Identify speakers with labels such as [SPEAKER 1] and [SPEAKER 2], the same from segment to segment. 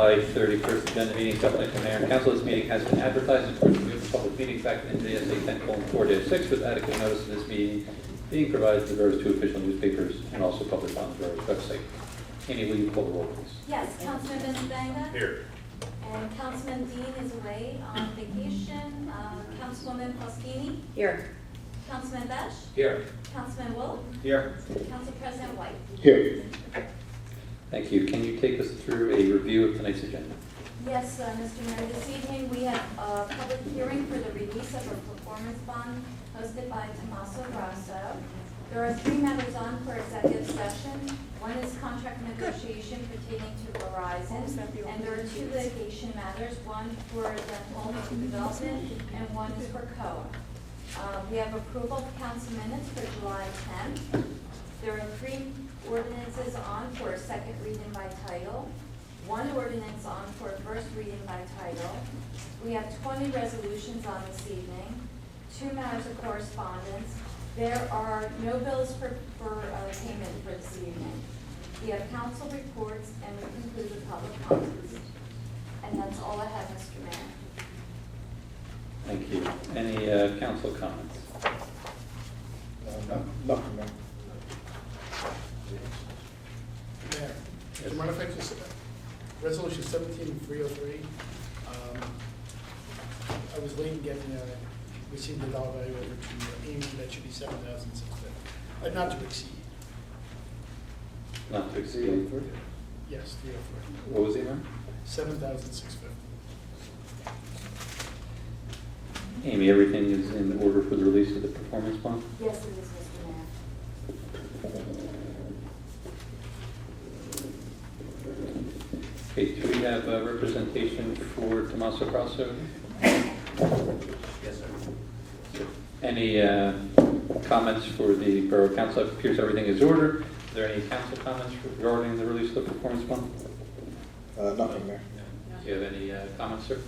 [SPEAKER 1] July 31st agenda meeting, supplemental to Mayor and Council. This meeting has been advertised in accordance with the Open Public Meetings Act and NJSA 10:4-6 with adequate notice of this meeting being provided to the borough's two official newspapers and also published on the borough's website. Amy, will you call the roll, please?
[SPEAKER 2] Yes, Councilman Benedanga?
[SPEAKER 3] Here.
[SPEAKER 2] And Councilman Dean is away on vacation. Councilwoman Faustini?
[SPEAKER 4] Here.
[SPEAKER 2] Councilman Besh?
[SPEAKER 3] Here.
[SPEAKER 2] Councilman Wolf?
[SPEAKER 3] Here.
[SPEAKER 2] Council President White?
[SPEAKER 3] Here.
[SPEAKER 1] Thank you. Can you take us through a review of tonight's agenda?
[SPEAKER 2] Yes, Mr. Mayor, this evening we have a public hearing for the release of a performance bond hosted by Tommaso Grasso. There are 3 matters on for executive session. One is contract negotiation pertaining to Verizon, and there are 2 litigation matters, one for the home development and one is for COA. We have approval of council minutes for July 10th. There are 3 ordinances on for a second reading by title, 1 ordinance on for a first reading by title. We have 20 resolutions on this evening, 2 matters of correspondence. There are no bills for payment for this evening. We have council reports and we conclude with public comments. And that's all I have, Mr. Mayor.
[SPEAKER 1] Thank you. Any council comments?
[SPEAKER 3] Nothing, ma'am.
[SPEAKER 5] Mayor, do you mind if I just, resolution 17303, I was late in getting, received the dollar value over to Amy, that should be 7,650, not to exceed,
[SPEAKER 1] Not to exceed.
[SPEAKER 5] yes, 303,
[SPEAKER 1] What was the amount?
[SPEAKER 5] 7,650.
[SPEAKER 1] Amy, everything is in order for the release of the performance bond?
[SPEAKER 2] Yes, it is, Mr. Mayor.
[SPEAKER 1] Okay, do we have representation for Tommaso Grasso?
[SPEAKER 3] Yes, sir.
[SPEAKER 1] Any comments for the Borough Council? It appears everything is ordered. Are there any council comments regarding the release of the performance bond?
[SPEAKER 3] Nothing, Mayor.
[SPEAKER 1] Do you have any comments, sir?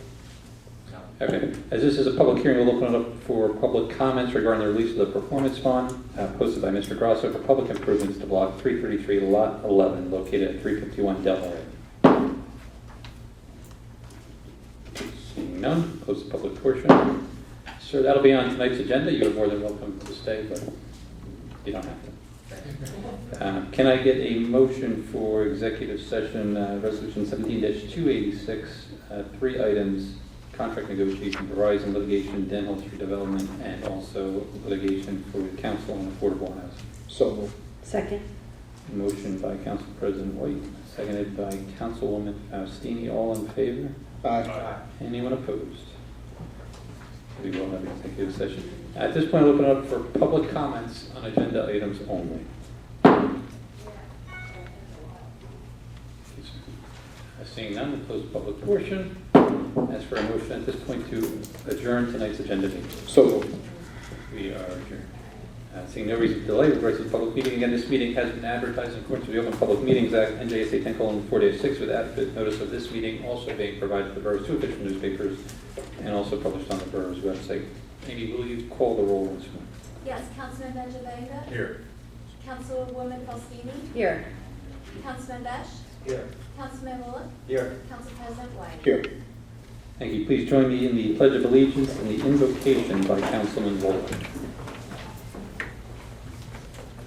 [SPEAKER 1] Okay. As this is a public hearing, we'll open it up for public comments regarding the release of the performance bond posted by Mr. Grasso for public improvements to Block 333, Lot 11, located at 351 Delaware. Seeing none, close the public portion. Sir, that'll be on tonight's agenda. You are more than welcome to stay, but you don't have to. Can I get a motion for executive session, resolution 17-286, 3 items, contract negotiation, Verizon litigation, dental redevelopment, and also litigation for the council on affordable housing?
[SPEAKER 3] So moved.
[SPEAKER 4] Second.
[SPEAKER 1] Motion by Council President White, seconded by Councilwoman Faustini. All in favor?
[SPEAKER 3] Aye.
[SPEAKER 1] Anyone opposed? We will have executive session. At this point, I'll open it up for public comments on agenda items only. Seeing none, we'll close the public portion. As for a motion at this point to adjourn tonight's agenda meeting.
[SPEAKER 3] So moved.
[SPEAKER 1] We are adjourned. Seeing no reason to delay, with regards to the public meeting, again, this meeting has been advertised in accordance with the Open Public Meetings Act, NJSA 10:4-6, with adequate notice of this meeting also being provided to the borough's 2 official newspapers and also published on the borough's website. Amy, will you call the roll once more?
[SPEAKER 2] Yes, Councilman Benedanga?
[SPEAKER 3] Here.
[SPEAKER 2] Councilwoman Faustini?
[SPEAKER 4] Here.
[SPEAKER 2] Councilman Besh?
[SPEAKER 3] Here.
[SPEAKER 2] Councilman Wolf?
[SPEAKER 3] Here.
[SPEAKER 2] Council President White?
[SPEAKER 3] Here.
[SPEAKER 1] Thank you. Please join me in the Pledge of Allegiance and the invocation by Councilman Wolf.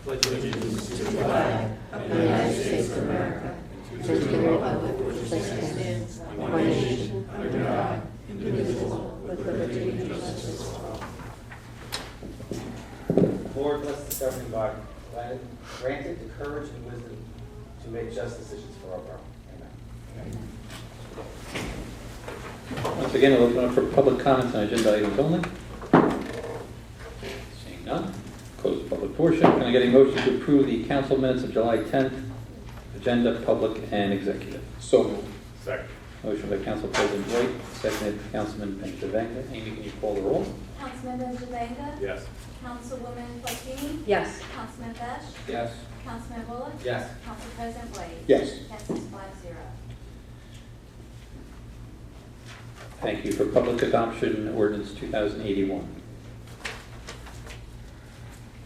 [SPEAKER 6] Pledge allegiance to the flag of the United States of America, to the republic which stands one nation under God, indivisible, with liberty and justice for all.
[SPEAKER 7] Lord, bless this governing body. Grant it the courage and wisdom to make just decisions for our borough. Amen.
[SPEAKER 1] Once again, we'll open up for public comments on agenda items only. Seeing none, close the public portion. Can I get a motion to approve the council minutes of July 10th, agenda, public, and executive?
[SPEAKER 3] So moved. Second.
[SPEAKER 1] Motion by Council President White, seconded by Councilman Benjavanga. Amy, can you call the roll?
[SPEAKER 2] Councilman Benedanga?
[SPEAKER 3] Yes.
[SPEAKER 2] Councilwoman Faustini?
[SPEAKER 4] Yes.
[SPEAKER 2] Councilman Besh?
[SPEAKER 1] Yes.
[SPEAKER 2] Councilman Bullock?
[SPEAKER 7] Yes.
[SPEAKER 2] Council President White?
[SPEAKER 3] Yes.
[SPEAKER 2] Passes 5-0.
[SPEAKER 1] Thank you. For public adoption, ordinance 2081.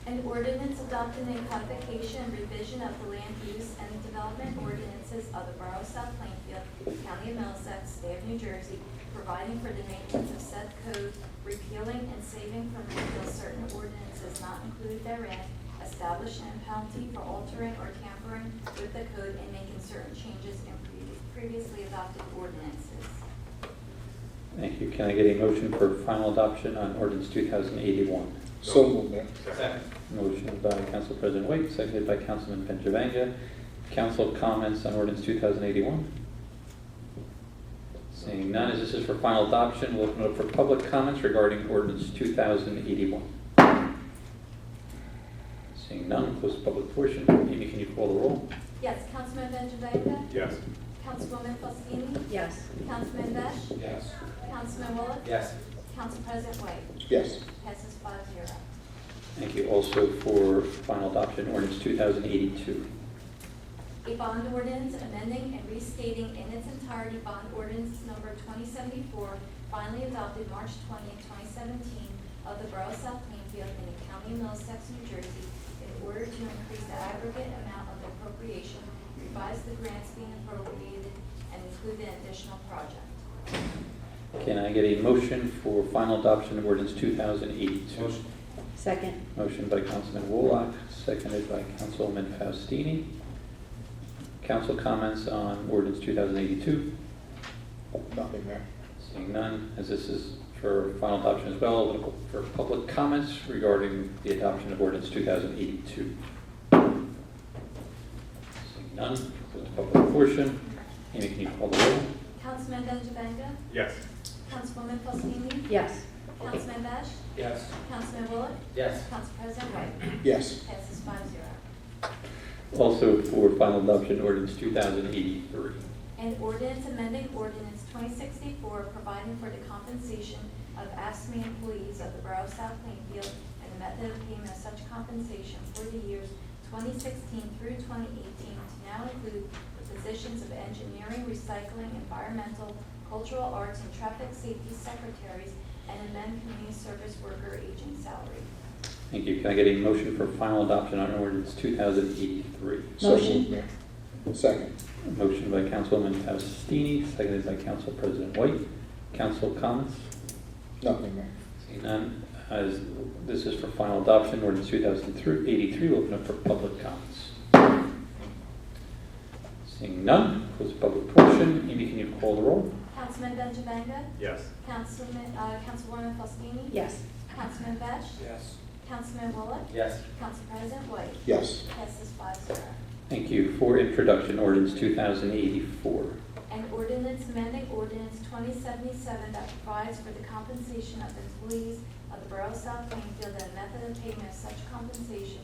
[SPEAKER 2] An An ordinance adopting the codification and revision of the land use and development ordinances of the Borough of South Plainfield, County of Middlesex, State of New Jersey, providing for the maintenance of said code, repealing and saving from repeal certain ordinances not included therein, establishing a penalty for altering or tampering with the code and making certain changes in previously adopted ordinances.
[SPEAKER 1] Thank you. Can I get a motion for final adoption on ordinance 2081?
[SPEAKER 3] So moved, Mayor.
[SPEAKER 7] Second.
[SPEAKER 1] Motion by Council President White, seconded by Councilman Benjavanga. Council comments on ordinance 2081? Seeing none, as this is for final adoption, we'll open it up for public comments regarding ordinance 2081. Seeing none, close the public portion. Amy, can you call the roll?
[SPEAKER 2] Yes, Councilman Benjavanga?
[SPEAKER 3] Yes.
[SPEAKER 2] Councilwoman Faustini?
[SPEAKER 6] Yes.
[SPEAKER 2] Councilman Besh?
[SPEAKER 3] Yes.
[SPEAKER 2] Councilman Bullock?
[SPEAKER 7] Yes.
[SPEAKER 2] Council President White?
[SPEAKER 3] Yes.
[SPEAKER 2] Passes 5-0.
[SPEAKER 1] Thank you. Also for final adoption, ordinance 2082.
[SPEAKER 2] A bond ordinance amending and restating in its entirety bond ordinance number 2074, finally adopted March 20th, 2017, of the Borough of South Plainfield in the County of Middlesex, New Jersey, in order to increase the aggregate amount of the appropriation, revise the grants being appropriated, and include an additional project.
[SPEAKER 1] Can I get a motion for final adoption of ordinance 2082?
[SPEAKER 7] Motion.
[SPEAKER 6] Second.
[SPEAKER 1] Motion by Councilman Wolock, seconded by Councilwoman Faustini. Council comments on ordinance 2082?
[SPEAKER 3] Nothing, Mayor.
[SPEAKER 1] Seeing none, as this is for final adoption as well, open it up for public comments regarding the adoption of ordinance 2082. Seeing none, close the public portion. Amy, can you call the roll?
[SPEAKER 2] Councilman Benjavanga?
[SPEAKER 3] Yes.
[SPEAKER 2] Councilwoman Faustini?
[SPEAKER 6] Yes.
[SPEAKER 2] Councilman Besh?
[SPEAKER 7] Yes.
[SPEAKER 2] Councilman Bullock?
[SPEAKER 7] Yes.
[SPEAKER 2] Council President White?
[SPEAKER 3] Yes.
[SPEAKER 2] Passes 5-0.
[SPEAKER 1] Also for final adoption, ordinance 2083.
[SPEAKER 2] An ordinance amending ordinance 2064, providing for the compensation of ASME employees of the Borough of South Plainfield and the method of payment of such compensation for the years 2016 through 2018 to now include the positions of engineering, recycling, environmental, cultural arts, and traffic safety secretaries, and amend community service worker agent salary.
[SPEAKER 1] Thank you. Can I get a motion for final adoption on ordinance 2083?
[SPEAKER 3] So
[SPEAKER 6] Motion.
[SPEAKER 3] moved, Mayor. Second.
[SPEAKER 1] Motion by Councilwoman Faustini, seconded by Council President White. Council comments?
[SPEAKER 3] Nothing, Mayor.
[SPEAKER 1] Seeing none, as this is for final adoption, ordinance 2083, we'll open up for public comments. Seeing none, close the public portion. Amy, can you call the roll?
[SPEAKER 2] Councilman Benjavanga?
[SPEAKER 3] Yes.
[SPEAKER 2] Councilwoman Faustini?
[SPEAKER 6] Yes.
[SPEAKER 2] Councilman Besh?
[SPEAKER 7] Yes.
[SPEAKER 2] Councilman Bullock?
[SPEAKER 7] Yes.
[SPEAKER 2] Council President White?
[SPEAKER 3] Yes.
[SPEAKER 2] Passes 5-0.
[SPEAKER 1] Thank you. For introduction, ordinance 2084.
[SPEAKER 2] An ordinance amending ordinance 2077 that provides for the compensation of employees of the Borough of South Plainfield and method of payment of such compensation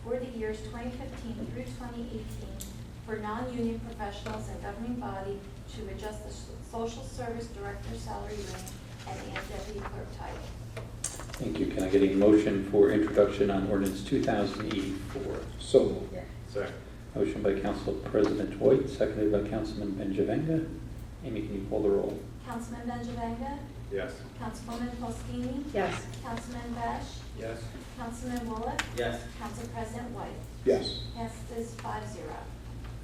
[SPEAKER 2] for the years 2015 through 2018 for non-union professionals and governing body to adjust the social service director salary range and deputy clerk title.
[SPEAKER 1] Thank you. Can I get a motion for introduction on ordinance 2084?
[SPEAKER 3] So moved, Mayor. Second.
[SPEAKER 1] Motion by Council President White, seconded by Councilman Benjavanga. Amy, can you call the roll?
[SPEAKER 2] Councilman Benjavanga?
[SPEAKER 3] Yes.
[SPEAKER 2] Councilwoman Faustini?
[SPEAKER 6] Yes.
[SPEAKER 2] Councilman Besh?
[SPEAKER 7] Yes.
[SPEAKER 2] Councilman Bullock?
[SPEAKER 7] Yes.
[SPEAKER 2] Council President White?
[SPEAKER 3] Yes.
[SPEAKER 2] Passes 5-0.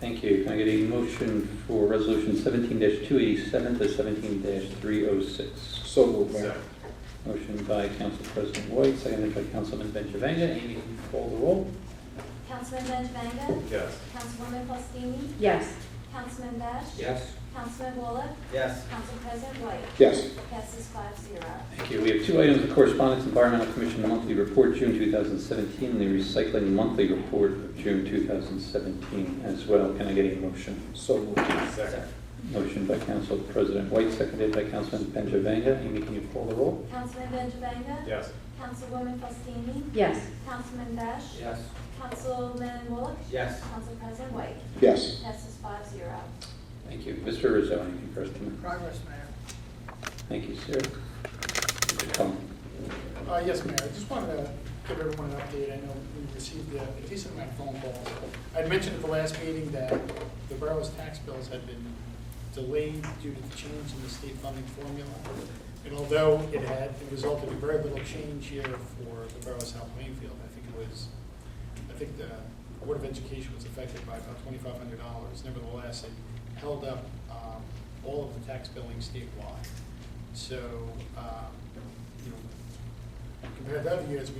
[SPEAKER 1] Thank you. Can I get a motion for resolution 17-287 to 17-306?
[SPEAKER 3] So moved, Mayor.
[SPEAKER 1] Motion by Council President White, seconded by Councilman Benjavanga. Amy, can you call the roll?
[SPEAKER 2] Councilman Benjavanga?
[SPEAKER 3] Yes.
[SPEAKER 2] Councilwoman Faustini?
[SPEAKER 6] Yes.
[SPEAKER 2] Councilman Besh?
[SPEAKER 7] Yes.
[SPEAKER 2] Councilman Bullock?
[SPEAKER 7] Yes.
[SPEAKER 2] Council President White?
[SPEAKER 3] Yes.
[SPEAKER 2] Passes 5-0.
[SPEAKER 1] Thank you. We have two items of correspondence: Environmental Commission Monthly Report, June 2017, and the Recycling Monthly Report of June 2017 as well. Can I get a motion?
[SPEAKER 3] So moved.
[SPEAKER 7] Second.
[SPEAKER 1] Motion by Council President White, seconded by Councilman Benjavanga. Amy, can you call the roll?
[SPEAKER 2] Councilman Benjavanga?
[SPEAKER 3] Yes.
[SPEAKER 2] Councilwoman Faustini?
[SPEAKER 6] Yes.
[SPEAKER 2] Councilman Besh?
[SPEAKER 7] Yes.
[SPEAKER 2] Councilman Bullock?
[SPEAKER 7] Yes.
[SPEAKER 2] Council President White?
[SPEAKER 3] Yes.
[SPEAKER 2] Passes 5-0.
[SPEAKER 1] Thank you. Mr. Rizzo, anything for us tonight?
[SPEAKER 5] Progress, Mayor.
[SPEAKER 1] Thank you, sir. Mr. Cullen.
[SPEAKER 5] Yes, Mayor, I just wanted to give everyone an update. I know we received a decent amount of phone calls. I mentioned at the last meeting that the borough's tax bills had been delayed due to the change in the state funding formula. And although it resulted in very little change here for the borough of South Plainfield, I think it was, I think the Board of Education was affected by about $2,500. Nevertheless, it held up all of the tax billing statewide. So, you know, compared to other years,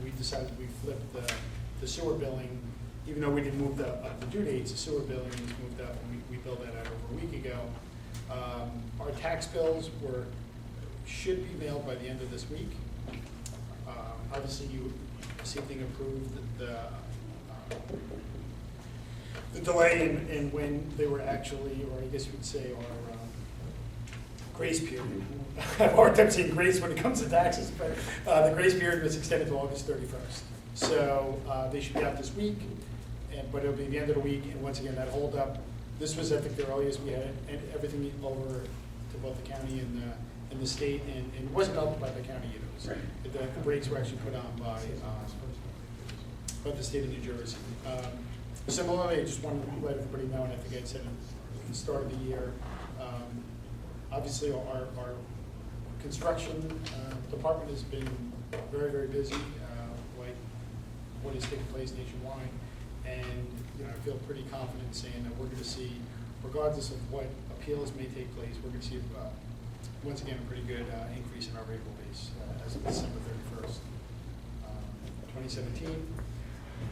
[SPEAKER 5] we decided we flipped the sewer billing. Even though we didn't move the due dates, the sewer billing was moved up, and we billed that out over a week ago. Our tax bills should be mailed by the end of this week. Obviously, you this evening approved the delay in when they were actually, or I guess you would say, our grace period. I have a hard time saying grace when it comes to taxes, but the grace period was extended to August 31st. So they should be out this week, but it'll be the end of the week. And once again, that hold up. This was, I think, the earliest we had everything over to both the county and the state, and it wasn't helped by the county either. So
[SPEAKER 1] Right.
[SPEAKER 5] the brakes were actually put on by the state of New Jersey. Similarly, I just wanted to let everybody know, and I think I said at the start of the year, obviously our construction department has been very, very busy, like what is taking place nationwide. And you know, I feel pretty confident saying that we're going to see, regardless of what appeals may take place, we're going to see once again a pretty good increase in our rate base as of December 31st, 2017.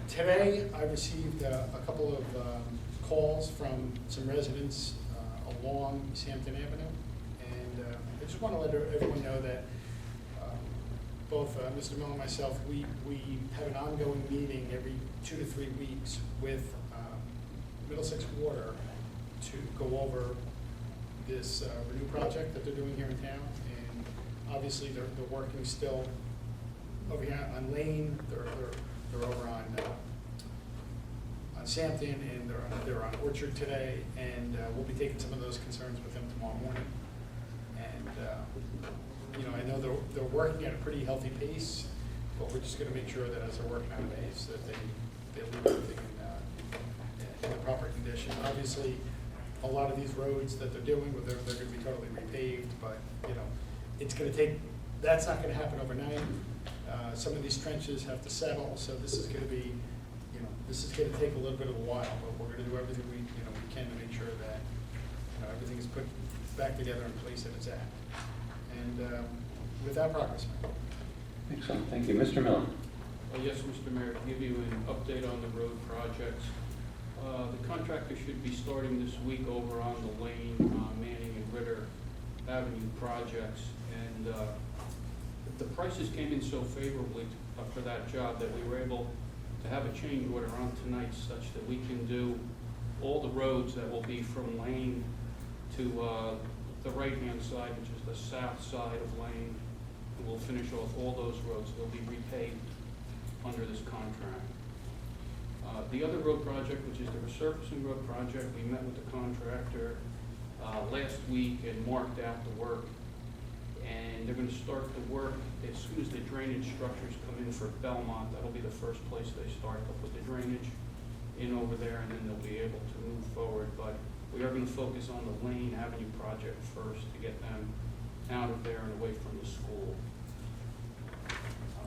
[SPEAKER 5] Today, I received a couple of calls from some residents along East Hampton Avenue, and I just want to let everyone know that both Mr. Miller and myself, we have an ongoing meeting every 2 to 3 weeks with Middlesex Water to go over this renew project that they're doing here in town. And obviously, they're working still over here on Lane. They're over on Sampton, and they're on Orchard today. And we'll be taking some of those concerns with them tomorrow morning. And you know, I know they're working at a pretty healthy pace, but we're just going to make sure that as they're working at a pace that they leave everything in the proper condition. Obviously, a lot of these roads that they're doing, they're going to be totally repaved, but you know, it's going to take. That's not going to happen overnight. Some of these trenches have to settle, so this is going to be, you know, this is going to take a little bit of a while, but we're going to do everything we can to make sure that everything is put back together in place that it's at. And with that progress.
[SPEAKER 1] Excellent, thank you. Mr. Miller.
[SPEAKER 4] Yes, Mr. Mayor, to give you an update on the road projects. The contractor should be starting this week over on the Lane, Manning and Ritter Avenue projects. And the prices came in so favorably for that job that we were able to have a change order on tonight such that we can do all the roads that will be from Lane to the right-hand side, which is the south side of Lane. And we'll finish off all those roads. They'll be repaid under this contract. The other road project, which is the resurfacing road project, we met with the contractor last week and marked out the work. And they're going to start the work as soon as the drainage structures come in for Belmont. That'll be the first place they start. They'll put the drainage in over there, and then they'll be able to move forward. But we are going to focus on the Lane Avenue project first to get them out of there and away from the school. I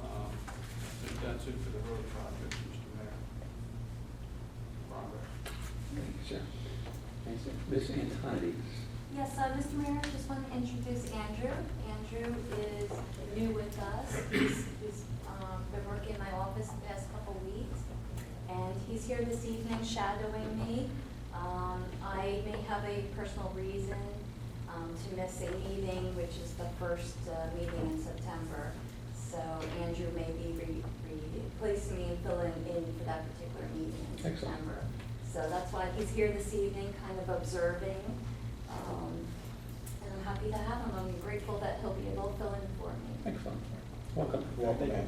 [SPEAKER 4] think that's it for the road projects, Mr. Mayor. Robert.
[SPEAKER 1] Thank you, sir. Thanks, sir. Ms. Antonides.
[SPEAKER 2] Yes, Mr. Mayor, I just want to introduce Andrew. Andrew is new with us. He's been working in my office the past couple weeks, and he's here this evening shadowing me. I may have a personal reason to miss a meeting, which is the first meeting in September. So Andrew may be replacing me and filling in for that particular meeting in September. So that's why he's here this evening, kind of observing. And I'm happy to have him. I'm grateful that he'll be able to fill in for me.
[SPEAKER 1] Excellent. Welcome.
[SPEAKER 3] Welcome, Ed.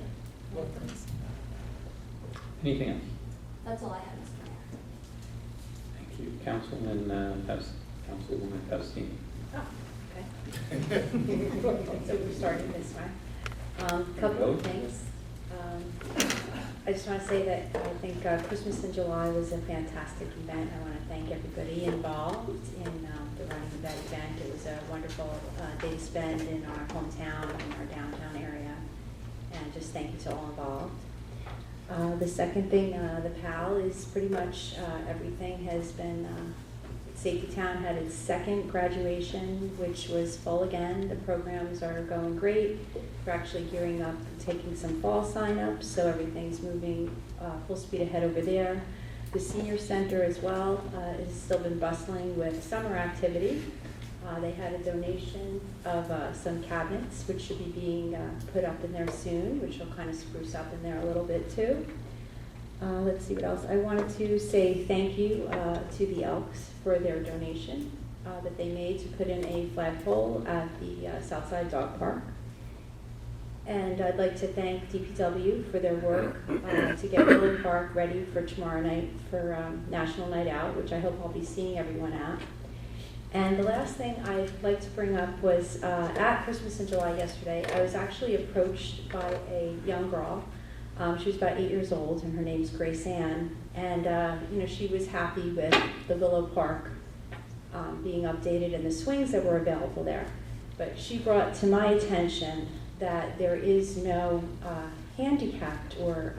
[SPEAKER 1] Anything else?
[SPEAKER 2] That's all I have, Mr. Mayor.
[SPEAKER 1] Thank you. Councilwoman Faustini.
[SPEAKER 6] Oh, okay. So we're starting this way. Couple of things. I just want to say that I think Christmas in July was a fantastic event. I want to thank everybody involved in the running of that event. It was a wonderful day to spend in our hometown, in our downtown area, and just thank you to all involved. The second thing, the PAL is pretty much, everything has been, Safety Town had its second graduation, which was full again. The programs are going great. We're actually gearing up, taking some fall sign-ups, so everything's moving full speed ahead over there. The senior center as well has still been bustling with summer activity. They had a donation of some cabinets, which should be being put up in there soon, which will kind of spruce up in there a little bit too. Let's see what else. I wanted to say thank you to the Elks for their donation that they made to put in a flagpole at the Southside Dog Park. And I'd like to thank DPW for their work to get Willow Park ready for tomorrow night for National Night Out, which I hope I'll be seeing everyone at. And the last thing I'd like to bring up was at Christmas in July yesterday, I was actually approached by a young girl. She was about 8 years old, and her name's Grace Ann. And she was happy with the Willow Park being updated and the swings that were available there. But she brought to my attention that there is no handicapped or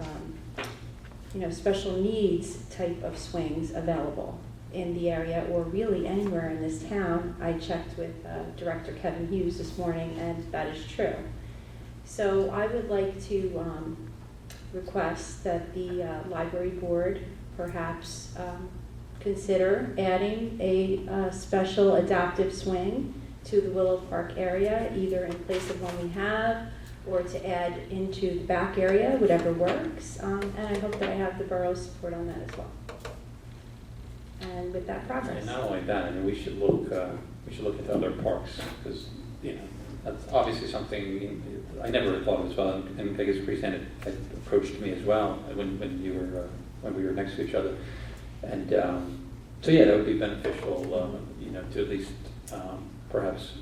[SPEAKER 6] special needs type of swings available in the area or really anywhere in this town. I checked with Director Kevin Hughes this morning, and that is true. So I would like to request that the library board perhaps consider adding a special adaptive swing to the Willow Park area, either in place of one we have or to add into the back area, whatever works. And I hope that I have the borough's support on that as well. And with that progress.
[SPEAKER 1] And not only that, I mean, we should look into other parks, because, that's obviously something I never thought of as well, and I guess Grace Ann had approached me as well when we were next to each other. And so yeah, that would be beneficial, to at least perhaps,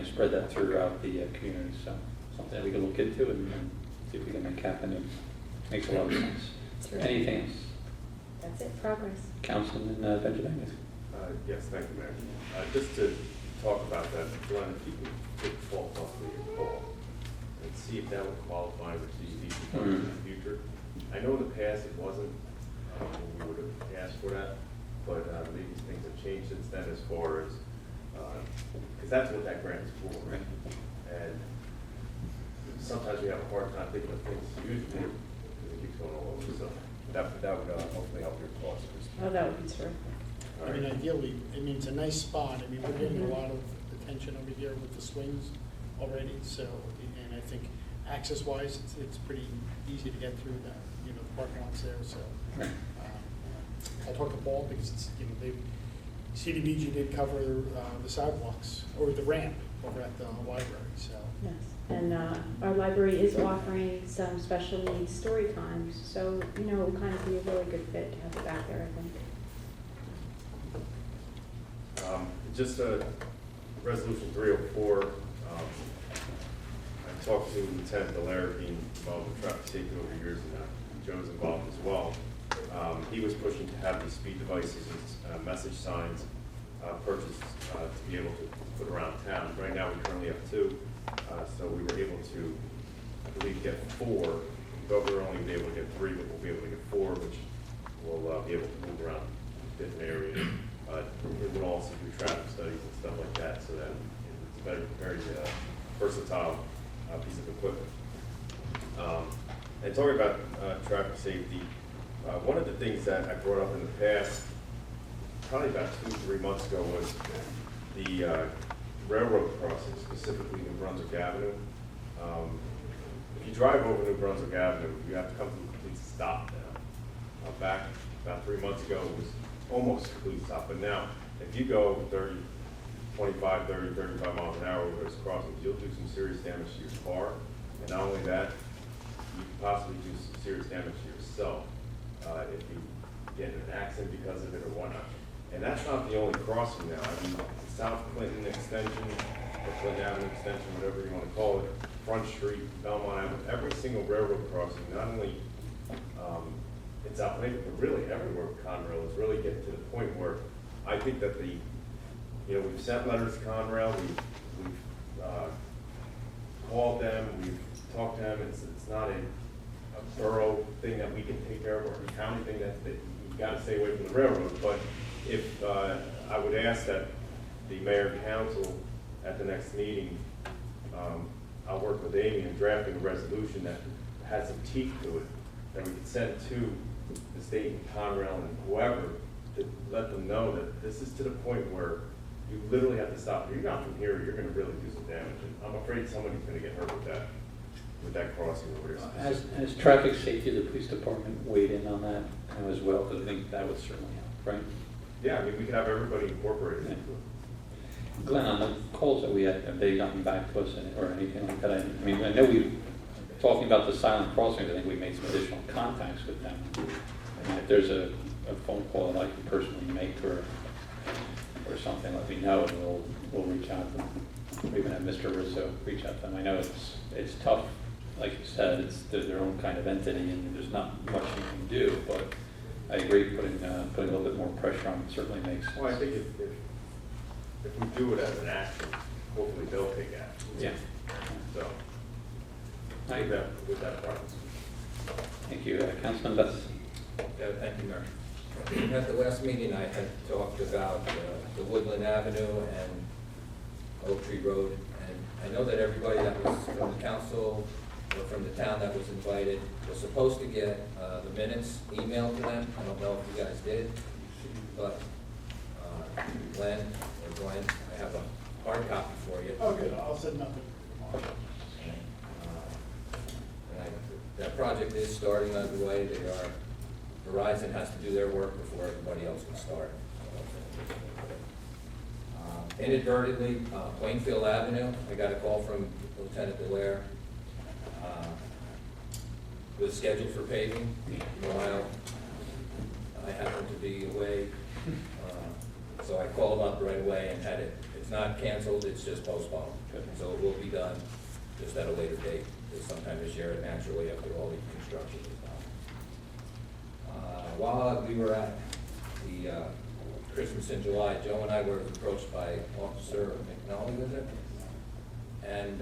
[SPEAKER 1] spread that throughout the community. So something that we can look into and see if we can make happen. It makes a lot of sense. Anything else?
[SPEAKER 6] That's it, progress.
[SPEAKER 1] Councilman Benjamin.
[SPEAKER 8] Yes, thank you, Mayor. Just to talk about that, Glenn, if you could take fall off the ball and see if that would qualify for CDBG funds in the future. I know in the past it wasn't, we would have asked for that, but maybe things have changed since then as far as, because that's what that grant is for.
[SPEAKER 1] Right.
[SPEAKER 8] And sometimes we have a hard time thinking of things to use it for, because it keeps going all over. So that would hopefully help your cause.
[SPEAKER 6] Oh, that would be terrific.
[SPEAKER 5] I mean, ideally, it's a nice spot. I mean, we're getting a lot of attention over here with the swings already, so, and I think access-wise, it's pretty easy to get through the parking lots there, so.
[SPEAKER 1] Right.
[SPEAKER 5] I talked to Paul because it's, CDBG did cover the sidewalks, or the ramp over at the library, so.
[SPEAKER 6] Yes, and our library is offering some special needs story times, so, it would kind of be a really good fit to have it back there, I think.
[SPEAKER 8] Just Resolution 304, I talked to Lieutenant Dallaire, being involved in traffic safety over years, and Joe's involved as well. He was pushing to have these speed devices and message signs purchased to be able to put around town. Right now, we currently have 2, so we were able to, I believe, get 4, but we're only be able to get 3, but we'll be able to get 4, which will be able to move around different areas. It will also do traffic studies and stuff like that, so that it's a very versatile piece of equipment. And talking about traffic safety, one of the things that I brought up in the past, probably about 2-3 months ago, was the railroad crossing, specifically New Brunswick Avenue. If you drive over New Brunswick Avenue, you have to come to a complete stop now. Back about 3 months ago, it was almost a complete stop, but now, if you go 25, 30, 35 miles an hour over those crossings, you'll do some serious damage to your car, and not only that, you can possibly do some serious damage to yourself if you get in an accident because of it or whatnot. And that's not the only crossing now. I mean, South Clinton Extension, or Clinton Avenue Extension, whatever you want to call it, Front Street, Belmont Avenue, every single railroad crossing, not only in South Plainfield, but really everywhere with Conrail, is really getting to the point where I think that we've sent letters to Conrail, we've called them, we've talked to them. It's not a borough thing that we can take care of, or a county thing that you gotta stay away from the railroad. But if, I would ask that the mayor and council at the next meeting, I'll work with Amy in drafting a resolution that has some teeth to it, that we can send to the state and Conrail and whoever, to let them know that this is to the point where you literally have to stop. If you're not from here, you're gonna really do some damage, and I'm afraid somebody's gonna get hurt with that crossing over there.
[SPEAKER 1] Has traffic safety, the police department weighed in on that as well? Because I think that would certainly help, right?
[SPEAKER 8] Yeah, I mean, we could have everybody incorporated into it.
[SPEAKER 1] Glenn, on the calls that we had, have they gotten back to us or anything like that? I mean, I know talking about the silent crossings, I think we made some additional contacts with them. I mean, if there's a phone call that I can personally make or something, let me know, and we'll reach out to them. Or even have Mr. Rizzo reach out to them. I know it's tough, like you said, they're their own kind of entity, and there's not much you can do, but I agree, putting a little bit more pressure on it certainly makes sense.
[SPEAKER 8] Well, I think if we do it as an action, hopefully they'll take action.
[SPEAKER 1] Yeah.
[SPEAKER 8] So, with that process.
[SPEAKER 1] Thank you. Councilman Betts.
[SPEAKER 9] Yeah, thank you, Mayor. At the last meeting, I had talked about the Woodland Avenue and Oak Tree Road, and I know that everybody that was from the council or from the town that was invited was supposed to get the minutes emailed to them. I don't know if you guys did, but Glenn, I have a hard copy for you.
[SPEAKER 5] Oh, good, I'll send nothing tomorrow.
[SPEAKER 9] That project is starting underway. Verizon has to do their work before everybody else can start. Inadvertently, Plainfield Avenue, I got a call from Lieutenant Delaire. Was scheduled for paving while I happened to be away. So I called up right away and had it. It's not canceled, it's just postponed. So it will be done just at a later date, sometime this year, naturally, after all the construction is done. While we were at the Christmas in July, Joe and I were approached by Officer McNally, was it? And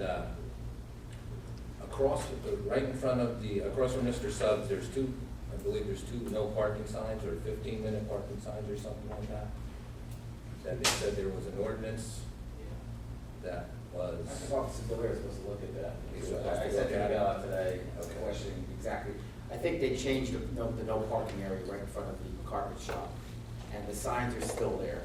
[SPEAKER 9] right in front of across from Mr. Subs, I believe there's two no parking signs or 15-minute parking signs or something like that. That they said there was an ordinance that was.
[SPEAKER 7] I think Officer Delaire is supposed to look at that.
[SPEAKER 9] He's supposed to
[SPEAKER 7] I
[SPEAKER 9] look
[SPEAKER 7] sent an
[SPEAKER 9] at it.
[SPEAKER 7] email out today,
[SPEAKER 9] Okay.
[SPEAKER 7] questioning exactly. I think they changed the no parking area right in front of the carpet shop, and the signs are still there.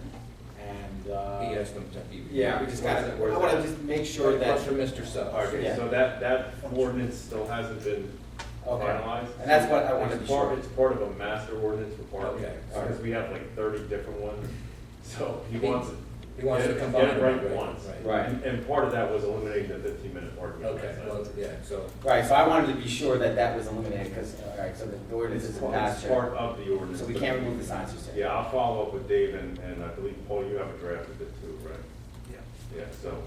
[SPEAKER 7] And,
[SPEAKER 9] He asked them to be.
[SPEAKER 7] yeah, we just got to, I want to just make sure that.
[SPEAKER 9] Across from Mr. Subs.
[SPEAKER 8] Okay,
[SPEAKER 7] Yeah.
[SPEAKER 8] so that ordinance still hasn't been
[SPEAKER 7] Okay.
[SPEAKER 8] finalized?
[SPEAKER 7] And that's what I wanted to
[SPEAKER 8] It's
[SPEAKER 7] be sure.
[SPEAKER 8] It's part of a master ordinance for parking,
[SPEAKER 9] Okay.
[SPEAKER 8] because we have like 30 different ones. So he
[SPEAKER 9] He
[SPEAKER 8] wants
[SPEAKER 9] He wants to
[SPEAKER 8] get
[SPEAKER 9] combine
[SPEAKER 8] it
[SPEAKER 9] them.
[SPEAKER 8] right once.
[SPEAKER 7] Right.
[SPEAKER 8] And part of that was eliminating the 15-minute parking.
[SPEAKER 9] Okay, well, yeah, so.
[SPEAKER 7] Right, so I wanted to be sure that that was eliminated, because, all right, so the ordinance
[SPEAKER 8] It's
[SPEAKER 7] is
[SPEAKER 8] part
[SPEAKER 7] passed.
[SPEAKER 8] of the ordinance.
[SPEAKER 7] So we can't remove the signs, you're saying?
[SPEAKER 8] Yeah, I'll follow up with Dave, and I believe, Paul, you have a draft of it too, right?
[SPEAKER 9] Yeah.
[SPEAKER 8] Yeah, so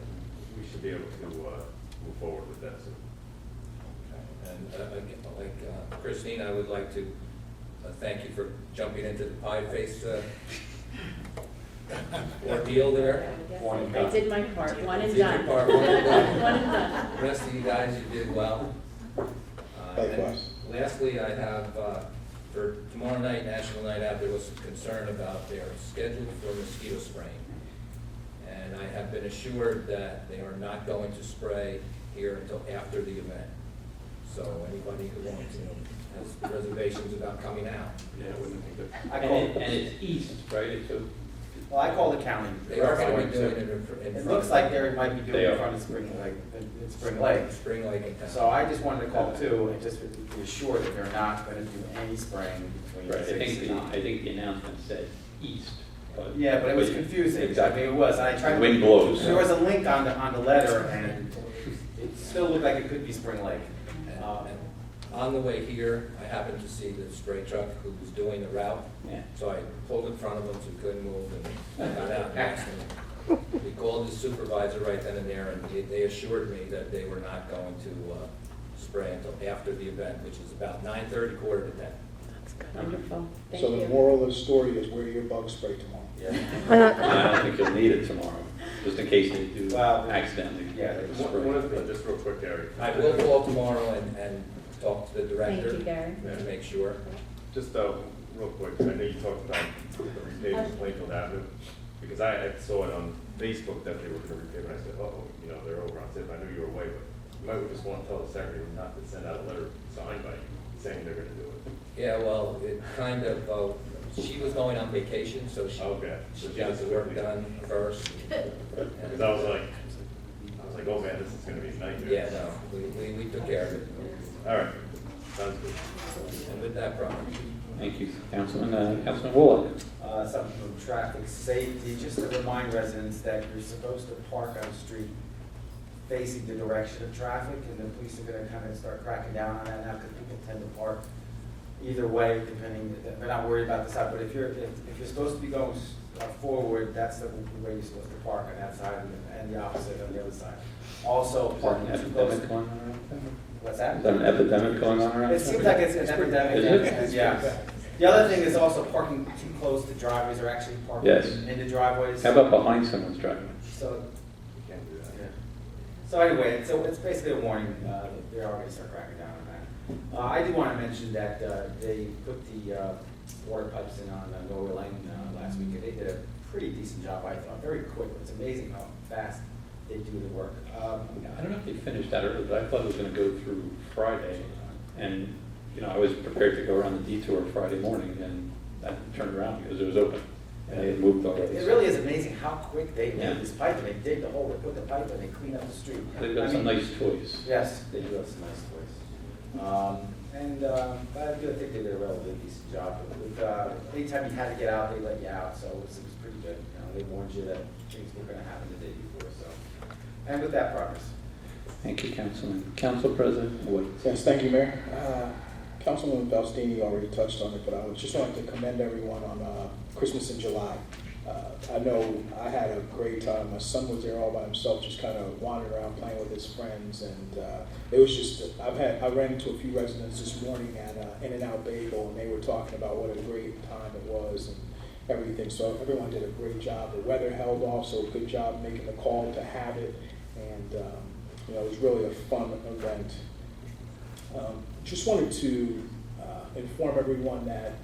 [SPEAKER 8] we should be able to move forward with that soon.
[SPEAKER 9] And again, like Christine, I would like to thank you for jumping into the pie face ordeal there.
[SPEAKER 6] I did my part, one and
[SPEAKER 9] Did your
[SPEAKER 6] done.
[SPEAKER 9] part, one and done.
[SPEAKER 6] One and done.
[SPEAKER 9] The rest of you guys, you did well. And
[SPEAKER 3] Likewise.
[SPEAKER 9] lastly, I have, for tomorrow night, National Night Out, there was some concern about their schedule for mosquito spraying. And I have been assured that they are not going to spray here until after the event. So anybody who wants, has reservations about coming out.
[SPEAKER 1] Yeah, I wouldn't think that.
[SPEAKER 7] I
[SPEAKER 1] And
[SPEAKER 7] called,
[SPEAKER 1] it's east, right? It's a,
[SPEAKER 7] well, I called the county.
[SPEAKER 9] They are going to be doing it in front.
[SPEAKER 7] It looks like they might be doing
[SPEAKER 1] They
[SPEAKER 7] it
[SPEAKER 1] are.
[SPEAKER 7] in front of Spring Lake, in Spring Lake.
[SPEAKER 9] Spring Lake in town.
[SPEAKER 7] So I just wanted to call too, and just be assured that they're not gonna do any spraying between
[SPEAKER 1] right, I
[SPEAKER 7] 6
[SPEAKER 1] think
[SPEAKER 7] and 9.
[SPEAKER 1] I think the announcement said east, but.
[SPEAKER 7] Yeah, but it was confusing.
[SPEAKER 1] Exactly.
[SPEAKER 7] I mean, it was, and I tried to.
[SPEAKER 1] Wind blows.
[SPEAKER 7] There was a link on the letter, and it still looked like it could be Spring Lake.
[SPEAKER 9] And on the way here, I happened to see the spray truck who was doing the route.
[SPEAKER 1] Yeah.
[SPEAKER 9] So I pulled in front of him so he couldn't move and got out and asked him. We called the supervisor right then and there, and they assured me that they were not going to spray until after the event, which is about 9:30, quarter to 10.
[SPEAKER 6] Wonderful, thank
[SPEAKER 3] So the
[SPEAKER 6] you.
[SPEAKER 3] moral of the story is wear your bug spray tomorrow.
[SPEAKER 7] Yeah.
[SPEAKER 1] I don't think you'll need it tomorrow, just in case they do
[SPEAKER 7] Well,
[SPEAKER 1] accidentally.
[SPEAKER 7] yeah,
[SPEAKER 8] One of the, just real quick, Gary.
[SPEAKER 9] I will call tomorrow and talk to the director.
[SPEAKER 6] Thank you, Gary.
[SPEAKER 9] To make sure.
[SPEAKER 8] Just real quick, I know you talked about the repaving of Plainfield Avenue, because I saw it on Facebook that they were going to repave, and I said, oh, you know, they're over on Tip. I knew you were away, but you might just want to tell the secretary not to send out a letter signed by you saying they're going to do it.
[SPEAKER 9] Yeah, well, it kind of, she was going on vacation, so she
[SPEAKER 8] Okay.
[SPEAKER 9] she got the work done first.
[SPEAKER 8] Because I was like, oh man, this is going to be a nightmare.
[SPEAKER 9] Yeah, no, we took care of it.
[SPEAKER 8] All right, sounds good.
[SPEAKER 9] And with that problem.
[SPEAKER 1] Thank you, Councilman. Councilman Woolley.
[SPEAKER 7] Something from traffic safety, just to remind residents that you're supposed to park on the street facing the direction of traffic, and the police are gonna kind of start cracking down on that now, because people tend to park either way, depending, they're not worried about the side, but if you're supposed to be going forward, that's the way you're supposed to park on that side, and the opposite on the other side. Also,
[SPEAKER 1] Is that
[SPEAKER 7] parking
[SPEAKER 1] an
[SPEAKER 7] too close.
[SPEAKER 1] epidemic going on around town?
[SPEAKER 7] What's that?
[SPEAKER 1] Is that an epidemic going on around
[SPEAKER 7] It
[SPEAKER 1] town?
[SPEAKER 7] seems like it's an epidemic,
[SPEAKER 1] Is it?
[SPEAKER 7] and yeah. The other thing is also parking too close to driveways, or actually parking
[SPEAKER 1] Yes.
[SPEAKER 7] in the driveways.
[SPEAKER 1] How about behind someone's driveway?
[SPEAKER 7] So,
[SPEAKER 8] You can't do that.
[SPEAKER 7] yeah. So anyway, so it's basically a warning, they are gonna start cracking down on that. I do wanna mention that, they put the, water pipes in on Norway Lane, last week, and they did a pretty decent job, I thought, very quick. It's amazing how fast they do the work.
[SPEAKER 1] I don't know if they finished that early, but I thought it was going to go through Friday. And, you know, I was prepared to go around the detour Friday morning, and I turned around because it was open. And they had moved already.
[SPEAKER 7] It really is amazing how quick they
[SPEAKER 1] Yeah.
[SPEAKER 7] made this pipe, and they dig the hole, they put the pipe in, they clean up the street.
[SPEAKER 1] They've got
[SPEAKER 7] I
[SPEAKER 1] some
[SPEAKER 7] mean,
[SPEAKER 1] nice toys.
[SPEAKER 7] Yes, they do have some nice toys. I do think they did a relatively decent job. Anytime you had to get out, they let you out, so it was pretty good. You know, they warned you that things were gonna happen the day before, so. And with that, progress.
[SPEAKER 1] Thank you, Councilman. Council President Wood.
[SPEAKER 3] Yes, thank you, Mayor. Councilwoman Balstini already touched on it, but I would just like to commend everyone on Christmas in July. I know I had a great time. My son was there all by himself, just kind of wandering around playing with his friends, and it was just. I ran into a few residents this morning at In-N-Out Bagel, and they were talking about what a great time it was and everything. So everyone did a great job. The weather held off, so good job making the call to have it, and you know, it was really a fun event. Just wanted to inform everyone that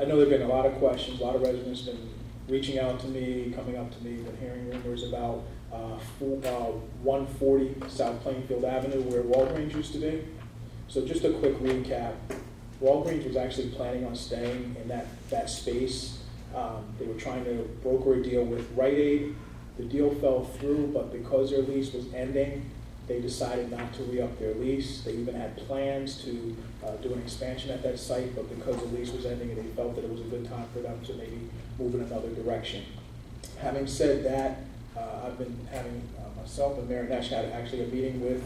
[SPEAKER 3] I know there have been a lot of questions, a lot of residents have been reaching out to me, coming up to me, been hearing rumors about 140 South Plainfield Avenue where Walgreens used to be. So just a quick recap, Walgreens was actually planning on staying in that space. They were trying to broker a deal with Rite Aid. The deal fell through, but because their lease was ending, they decided not to re-up their lease. They even had plans to do an expansion at that site, but because the lease was ending, they felt that it was a good time for them to maybe move in another direction. Having said that, I've been having myself and Mayor Nash had actually a meeting with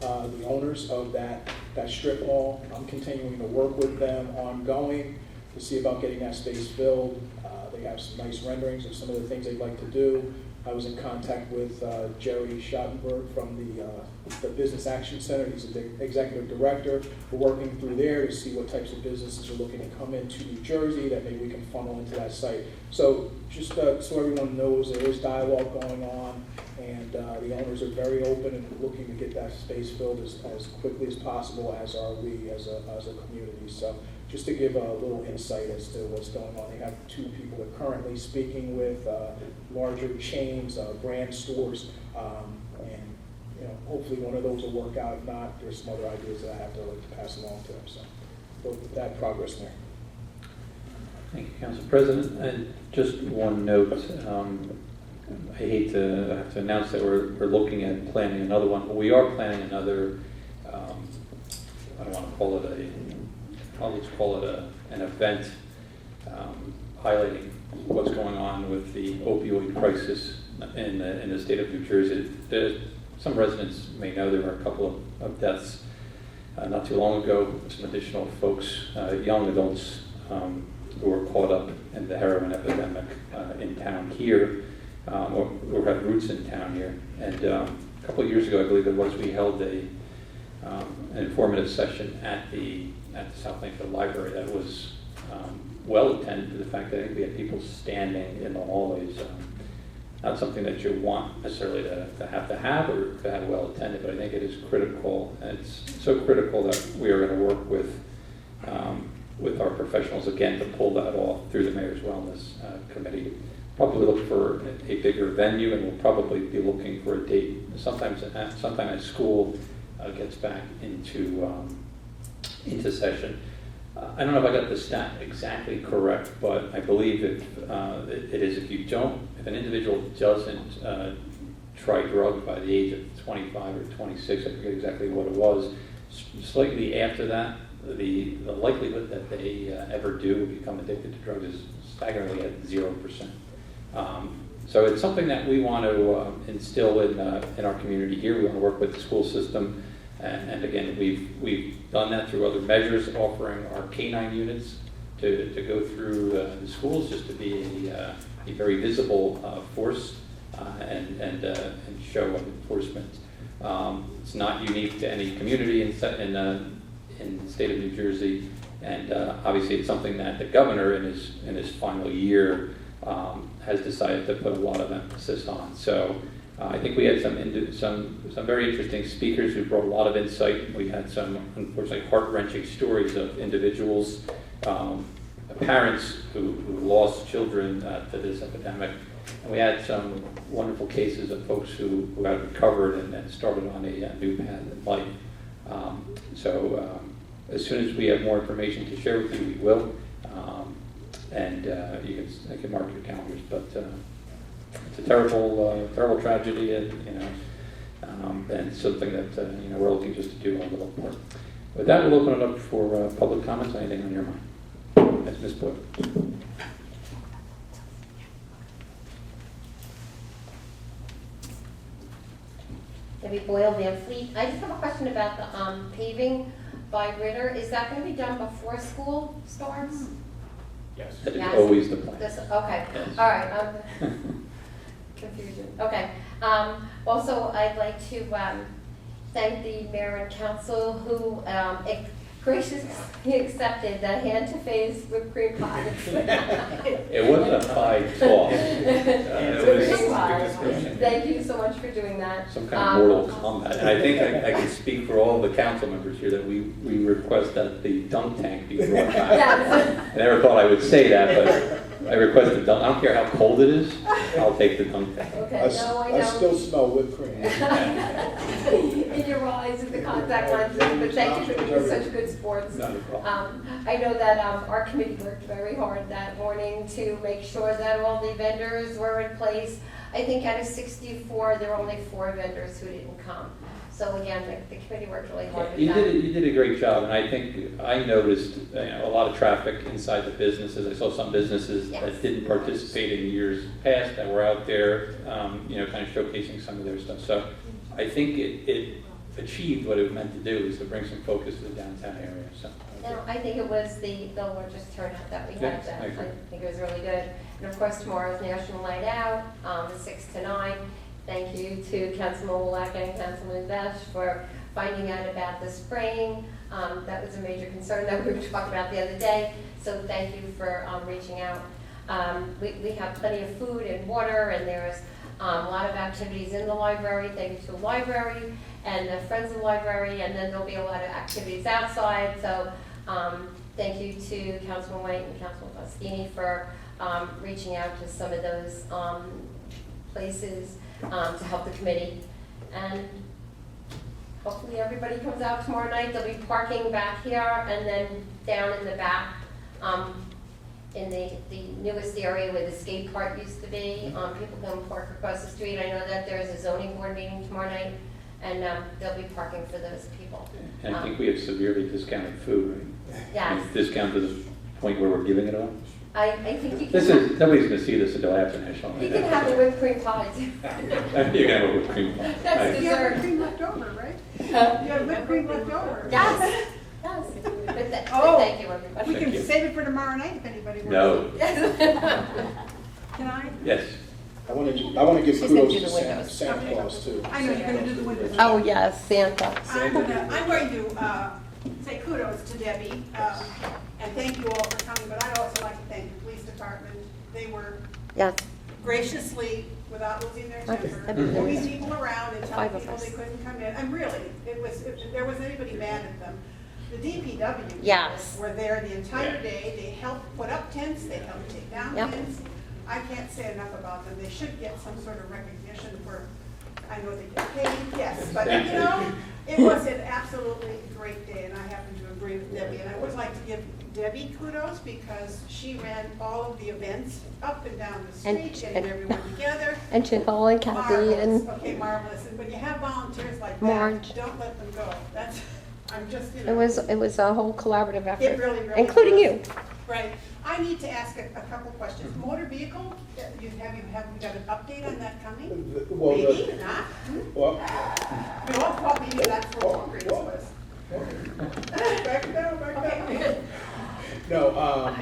[SPEAKER 3] the owners of that strip mall. I'm continuing to work with them ongoing to see about getting that space filled. They have some nice renderings of some of the things they'd like to do. I was in contact with Jerry Schottenberg from the Business Action Center. He's the executive director. We're working through there to see what types of businesses are looking to come into New Jersey that maybe we can funnel into that site. So just so everyone knows, there is dialogue going on, and the owners are very open and looking to get that space filled as quickly as possible, as are we as a community. So just to give a little insight as to what's going on, they have 2 people they're currently speaking with, larger chains, brand stores, and you know, hopefully one of those will work out. If not, there's some other ideas that I have to pass along to them. So with that, progress there.
[SPEAKER 1] Thank you, Council President. And just one note, I hate to have to announce that we're looking at planning another one, but we are planning another, I don't want to call it let's call it an event highlighting what's going on with the opioid crisis in the state of New Jersey. Some residents may know there were a couple of deaths not too long ago. Some additional folks, young adults, who were caught up in the heroin epidemic in town here, or have roots in town here. And a couple of years ago, I believe it was, we held an informative session at the South Plainfield Library that was well attended, to the fact that we had people standing in the hallways not something that you want necessarily to have or to have well attended, but I think it is critical, and it's so critical that we are going to work with our professionals again to pull that off through the Mayor's Wellness Committee. Probably look for a bigger venue, and we'll probably be looking for a date sometime as school gets back into session. I don't know if I got the stat exactly correct, but I believe it is if an individual doesn't try drugs by the age of 25 or 26, I forget exactly what it was, slightly after that, the likelihood that they ever do become addicted to drugs is staggeringly at 0%. So it's something that we want to instill in our community here. We want to work with the school system. And again, we've done that through other measures, offering our K-9 units to go through the schools just to be a very visible force and show enforcement. It's not unique to any community in the state of New Jersey, and obviously it's something that the governor in his final year has decided to put a lot of emphasis on. So. I think we had some very interesting speakers who brought a lot of insight. We had some, unfortunately, heart-wrenching stories of individuals, parents who lost children to this epidemic. And we had some wonderful cases of folks who had recovered and started on a new path in life. As soon as we have more information to share with you, we will. And you can mark your calendars. But it's a terrible tragedy, and and something that we're looking just to do our little part. With that, we'll open it up for public comments. Anything on your mind? That's Ms. Boyle.
[SPEAKER 6] Debbie Boyle, Van Fleet. I just have a question about the paving by Ritter. Is that going to be done before school starts?
[SPEAKER 3] Yes.
[SPEAKER 1] That is
[SPEAKER 6] Yes.
[SPEAKER 1] always the plan.
[SPEAKER 6] Okay.
[SPEAKER 1] Yes.
[SPEAKER 6] All right. Confusion. Okay. Also, I'd like to thank the mayor and council who graciously accepted the hand-to-face whipped cream pie.
[SPEAKER 1] It wasn't a pie talk.
[SPEAKER 6] Whipped cream pie. Thank you so much for doing that.
[SPEAKER 1] Some kind of Mortal Kombat. And I think I can speak for all the council members here that we request that the dunk tank be brought back.
[SPEAKER 6] Yes.
[SPEAKER 1] I never thought I would say that, but I request the dunk. I don't care how cold it is. I'll take the dunk tank.
[SPEAKER 6] Okay.
[SPEAKER 3] I
[SPEAKER 6] No, I
[SPEAKER 3] I
[SPEAKER 6] don't.
[SPEAKER 3] still smell whipped cream.
[SPEAKER 6] In your eyes and the contact lenses, but thank you for being such good sports.
[SPEAKER 1] Not a problem.
[SPEAKER 6] I know that our committee worked very hard that morning to make sure that all the vendors were in place. I think out of 64, there were only 4 vendors who didn't come. So again, the committee worked really hard with that.
[SPEAKER 1] You did a great job, and I think I noticed a lot of traffic inside the businesses. I saw some businesses
[SPEAKER 6] Yes.
[SPEAKER 1] that didn't participate in years past that were out there, kind of showcasing some of their stuff. So I think it achieved what it meant to do, is to bring some focus to the downtown area. So
[SPEAKER 6] No, I think it was the largest turnout that we had.
[SPEAKER 1] Yes, I agree.
[SPEAKER 6] I think it was really good. And of course, tomorrow's National Night Out, 6 to 9. Thank you to Councilman Wolak and Councilman Besh for finding out about the spraying. That was a major concern that we were talking about the other day. So thank you for reaching out. We have plenty of food and water, and there's a lot of activities in the library. Thank you to the library and the Friends of the Library, and then there'll be a lot of activities outside. So thank you to Councilman White and Councilman Faustini for reaching out to some of those places to help the committee. And hopefully everybody comes out tomorrow night. They'll be parking back here and then down in the back in the newest area where the skate park used to be. People can park across the street. I know that there's a zoning board meeting tomorrow night, and they'll be parking for those people.
[SPEAKER 1] And I think we have severely discounted food, right?
[SPEAKER 6] Yes.
[SPEAKER 1] Discounted to the point where we're giving it all.
[SPEAKER 6] I think you can,
[SPEAKER 1] Nobody's going to see this until after National Night
[SPEAKER 6] you can have a whipped cream pie too.
[SPEAKER 1] You can have a whipped cream pie.
[SPEAKER 6] That's
[SPEAKER 1] Right.
[SPEAKER 10] You have
[SPEAKER 6] dessert.
[SPEAKER 10] whipped cream left over, right? You have whipped cream left over.
[SPEAKER 6] Yes, yes. But
[SPEAKER 10] Oh.
[SPEAKER 6] thank you, everybody.
[SPEAKER 10] We
[SPEAKER 1] Thank
[SPEAKER 10] can
[SPEAKER 1] you.
[SPEAKER 10] save it for tomorrow night if anybody wants.
[SPEAKER 1] No.
[SPEAKER 10] Can I?
[SPEAKER 1] Yes.
[SPEAKER 3] I want to give
[SPEAKER 6] She's gonna
[SPEAKER 3] kudos
[SPEAKER 6] do
[SPEAKER 3] to
[SPEAKER 6] the windows.
[SPEAKER 3] Santa Claus too.
[SPEAKER 10] I know you're gonna do the windows.
[SPEAKER 6] Oh, yes, Santa.
[SPEAKER 10] I'm going to say kudos to Debbie, and thank you all for coming, but I'd also like to thank the police department. They were
[SPEAKER 6] Yes.
[SPEAKER 10] graciously, without losing their temper,
[SPEAKER 6] I've been
[SPEAKER 10] moving
[SPEAKER 6] there.
[SPEAKER 10] people around and telling
[SPEAKER 6] 5 of
[SPEAKER 10] people
[SPEAKER 6] us.
[SPEAKER 10] they couldn't come in. And really, if there was anybody mad at them, the DPW people
[SPEAKER 6] Yes.
[SPEAKER 10] were there the entire day. They helped put up tents, they helped take down
[SPEAKER 6] Yep.
[SPEAKER 10] tents. I can't say enough about them. They should get some sort of recognition for, I know they get paid, yes, but you know, it was an absolutely great day, and I happen to agree with Debbie. And I would like to give Debbie kudos because she ran all of the events up and down the street, getting
[SPEAKER 6] and-
[SPEAKER 10] everyone together.
[SPEAKER 6] And Jill and Kathy
[SPEAKER 10] Marvelous,
[SPEAKER 6] and
[SPEAKER 10] okay, marvelous. And when you have volunteers like that,
[SPEAKER 6] Marge.
[SPEAKER 10] don't let them go. That's, I'm just, you
[SPEAKER 6] it
[SPEAKER 10] know.
[SPEAKER 6] was a whole collaborative effort.
[SPEAKER 10] It really
[SPEAKER 6] including
[SPEAKER 10] was.
[SPEAKER 6] you.
[SPEAKER 10] Right. I need to ask a couple questions. Motor vehicle, have you got an update on that coming?
[SPEAKER 3] Well,
[SPEAKER 10] Maybe, not?
[SPEAKER 3] well,
[SPEAKER 10] No, maybe that's where Walgreens was. Back down, back down.
[SPEAKER 3] no,